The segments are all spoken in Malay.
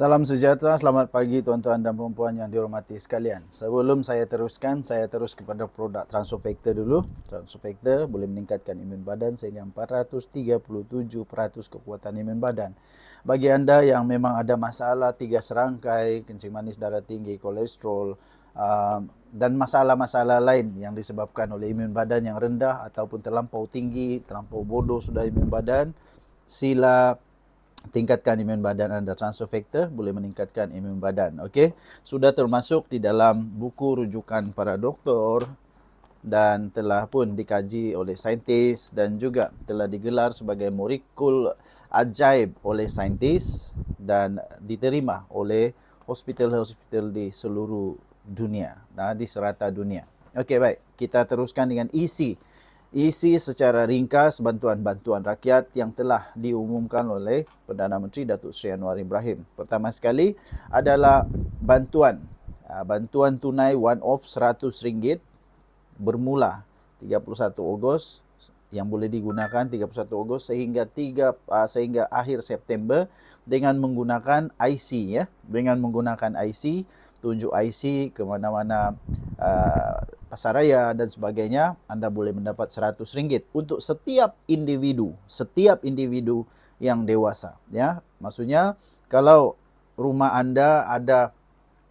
Salam sejahtera, selamat pagi tuan-tuan dan puan-puan yang dihormati sekalian. Sebelum saya teruskan, saya terus kepada produk Transofactor dulu. Transofactor boleh meningkatkan imun badan sehingga 437% kekuatan imun badan. Bagi anda yang memang ada masalah 3 serangkai, kencing manis, darah tinggi, kolesterol, dan masalah-masalah lain yang disebabkan oleh imun badan yang rendah ataupun terlampau tinggi, terlampau bodoh sudah imun badan, sila tingkatkan imun badan anda. Transofactor boleh meningkatkan imun badan. Okey, sudah termasuk di dalam buku rujukan para doktor dan telah pun dikaji oleh saintis dan juga telah digelar sebagai molekul ajaib oleh saintis dan diterima oleh hospital-hospital di seluruh dunia, di serata dunia. Okey, baik. Kita teruskan dengan isi secara ringkas bantuan-bantuan rakyat yang telah diumumkan oleh Perdana Menteri Datuk Seri Anwar Ibrahim. Pertama sekali adalah bantuan tunai one off RM100 bermula 31 Ogos yang boleh digunakan 31 Ogos sehingga akhir September dengan menggunakan IC ya, dengan menggunakan IC, tunjuk IC ke mana-mana pasaraya dan sebagainya, anda boleh mendapat RM100 untuk setiap individu yang dewasa ya. Maksudnya kalau rumah anda ada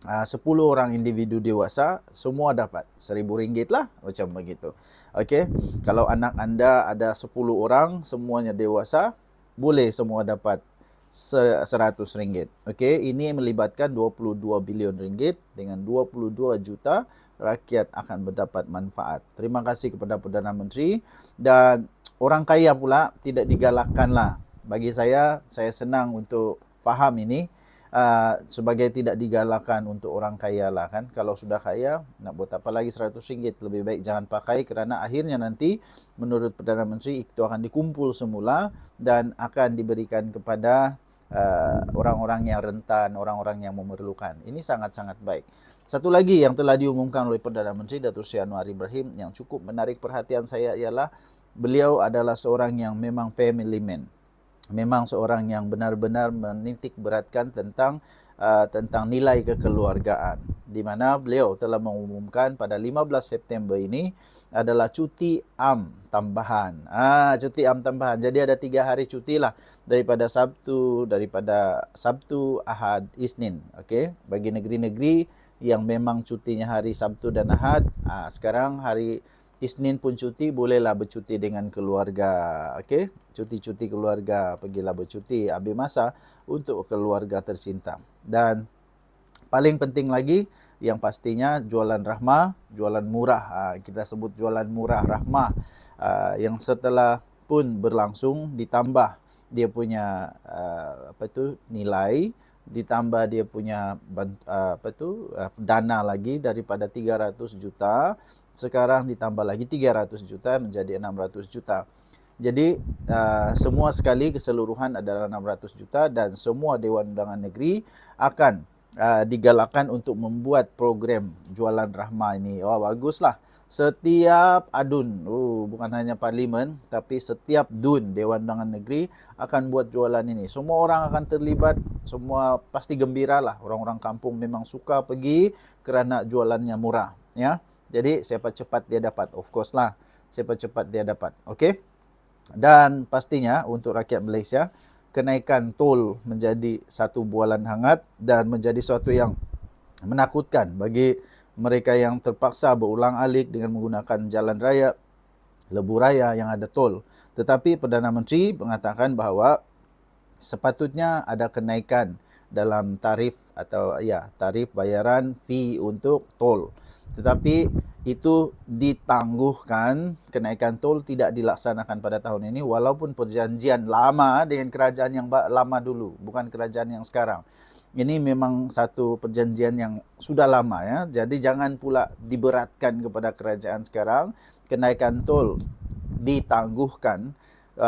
10 orang individu dewasa, semua dapat RM1,000 lah, macam begitu. Okey, kalau anak anda ada 10 orang, semuanya dewasa, boleh semua dapat RM100. Okey, ini melibatkan RM22 bilion dengan 22 juta rakyat akan mendapat manfaat. Terima kasih kepada Perdana Menteri. Dan orang kaya pula tidak digalakkanlah. Bagi saya senang untuk faham ini. Sebagai tidak digalakkan untuk orang kaya lah kan. Kalau sudah kaya, nak buat apa lagi RM100? Lebih baik jangan pakai, kerana akhirnya nanti menurut Perdana Menteri itu akan dikumpul semula dan akan diberikan kepada orang-orang yang rentan, orang-orang yang memerlukan. Ini sangat-sangat baik. Satu lagi yang telah diumumkan oleh Perdana Menteri Datuk Seri Anwar Ibrahim yang cukup menarik perhatian saya ialah beliau adalah seorang yang memang family man. Memang seorang yang benar-benar menitik beratkan tentang nilai kekeluargaan, di mana beliau telah mengumumkan pada 15 September ini adalah cuti am tambahan. Cuti am tambahan. Jadi ada 3 hari cuti lah daripada Sabtu, Ahad, Isnin. Okey, bagi negeri-negeri yang memang cutinya hari Sabtu dan Ahad, sekarang hari Isnin pun cuti, bolehlah bercuti dengan keluarga. Okey, cuti-cuti keluarga, pergilah bercuti, ambil masa untuk keluarga tercinta. Dan paling penting lagi, yang pastinya jualan rahmah, jualan murah. Kita sebut jualan murah rahmah, yang setelah pun berlangsung ditambah dia punya nilai, ditambah dia punya dana lagi daripada 300 juta, sekarang ditambah lagi 300 juta menjadi 600 juta. Jadi semua sekali keseluruhan adalah 600 juta dan semua Dewan Undangan Negeri akan digalakkan untuk membuat program jualan rahmah ini. Baguslah. Setiap adun, bukan hanya parlimen, tapi setiap dun Dewan Undangan Negeri akan buat jualan ini. Semua orang akan terlibat, semua pasti gembiralah. Orang-orang kampung memang suka pergi kerana jualannya murah, ya. Jadi siapa cepat dia dapat, of course lah. Siapa cepat dia dapat. Okey. Dan pastinya untuk rakyat Malaysia, kenaikan tol menjadi satu bualan hangat dan menjadi sesuatu yang menakutkan bagi mereka yang terpaksa berulang-alik dengan menggunakan jalan raya, lebuh raya yang ada tol. Tetapi Perdana Menteri mengatakan bahawa sepatutnya ada kenaikan dalam tarif tarif bayaran fee untuk tol. Tetapi itu ditangguhkan, kenaikan tol tidak dilaksanakan pada tahun ini walaupun perjanjian lama dengan kerajaan yang lama dulu, bukan kerajaan yang sekarang. Ini memang satu perjanjian yang sudah lama ya. Jadi jangan pula diberatkan kepada kerajaan sekarang. Kenaikan tol ditangguhkan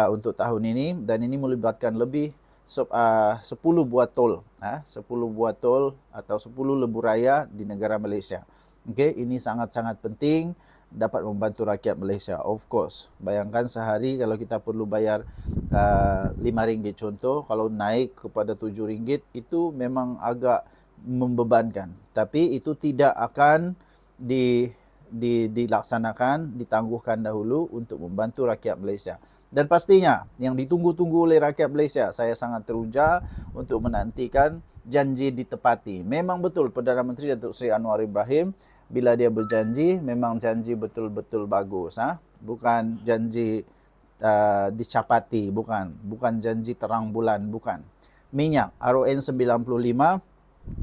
untuk tahun ini dan ini melibatkan lebih 10 buah tol, 10 buah tol atau 10 lebuh raya di negara Malaysia. Okey, ini sangat-sangat penting dapat membantu rakyat Malaysia. Of course, bayangkan sehari kalau kita perlu bayar RM5 contoh, kalau naik kepada RM7 itu memang agak membebankan. Tapi itu tidak akan dilaksanakan, ditangguhkan dahulu untuk membantu rakyat Malaysia. Dan pastinya yang ditunggu-tunggu oleh rakyat Malaysia, saya sangat teruja untuk menantikan janji ditepati. Memang betul Perdana Menteri Datuk Seri Anwar Ibrahim bila dia berjanji memang janji betul-betul bagus, bukan janji dicapati, bukan janji terang bulan, bukan. Minyak RON 95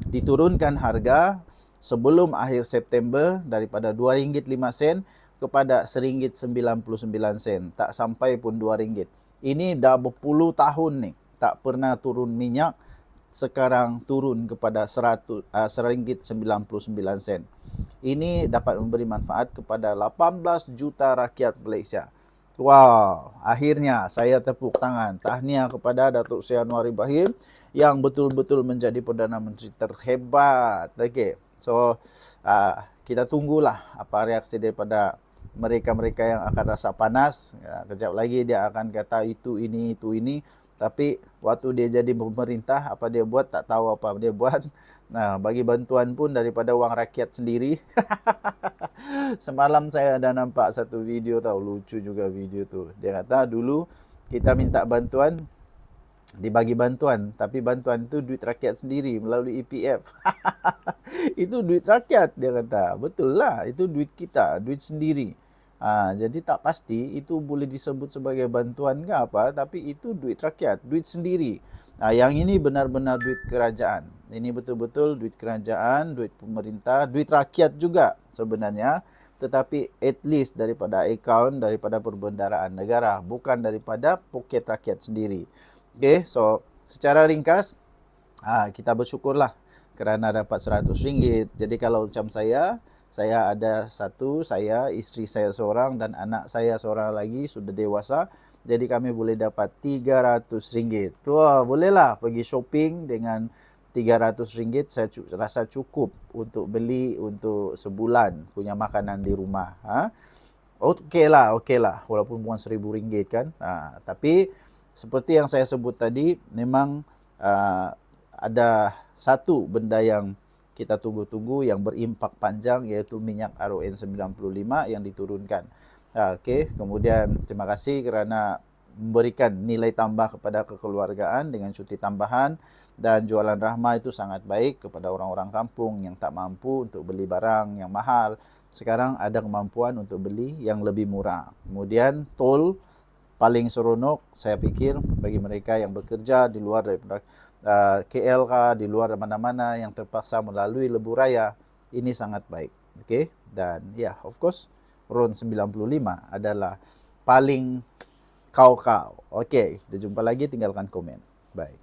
diturunkan harga sebelum akhir September daripada RM2.05 kepada RM1.99, tak sampai pun RM2. Ini dah berpuluh tahun ni tak pernah turun minyak, sekarang turun kepada RM1.99. Ini dapat memberi manfaat kepada 18 juta rakyat Malaysia. Wow, akhirnya saya tepuk tangan. Tahniah kepada Datuk Seri Anwar Ibrahim yang betul-betul menjadi Perdana Menteri terhebat. Okey. So, kita tunggulah apa reaksi daripada mereka-mereka yang akan rasa panas. Kejap lagi dia akan kata itu ini. Tapi waktu dia jadi pemerintah, apa dia buat, tak tahu apa dia buat. Nah, bagi bantuan pun daripada wang rakyat sendiri. Semalam saya ada nampak satu video, tahu, lucu juga video tu. Dia kata dulu kita minta bantuan, dibagi bantuan, tapi bantuan itu duit rakyat sendiri melalui EPF. Itu duit rakyat, dia kata. Betul lah, itu duit kita, duit sendiri. Jadi tak pasti itu boleh disebut sebagai bantuan ke apa, tapi itu duit rakyat, duit sendiri. Yang ini benar-benar duit kerajaan. Ini betul-betul duit kerajaan, duit pemerintah, duit rakyat juga sebenarnya. Tetapi at least daripada akaun, daripada perbendaharaan negara, bukan daripada poket rakyat sendiri. Okay, so secara ringkas, kita bersyukurlah kerana dapat RM100. Jadi kalau macam saya ada satu, isteri saya seorang dan anak saya seorang lagi sudah dewasa. Jadi kami boleh dapat RM300. Wah, bolehlah pergi shopping dengan RM300. Saya rasa cukup untuk beli untuk sebulan punya makanan di rumah. Okeylah. Walaupun bukan RM1,000 kan. Tapi seperti yang saya sebut tadi, memang ada satu benda yang kita tunggu-tunggu yang berimpak panjang, iaitu minyak RON 95 yang diturunkan. Okey, kemudian terima kasih kerana memberikan nilai tambah kepada kekeluargaan dengan cuti tambahan, dan jualan rahmah itu sangat baik kepada orang-orang kampung yang tak mampu untuk beli barang yang mahal. Sekarang ada kemampuan untuk beli yang lebih murah. Kemudian tol paling seronok saya pikir bagi mereka yang bekerja di luar daripada KL di luar mana-mana yang terpaksa melalui lebuh raya, ini sangat baik. Okay? Dan of course RON 95 adalah paling kau. Okay, kita jumpa lagi, tinggalkan komen. Bye.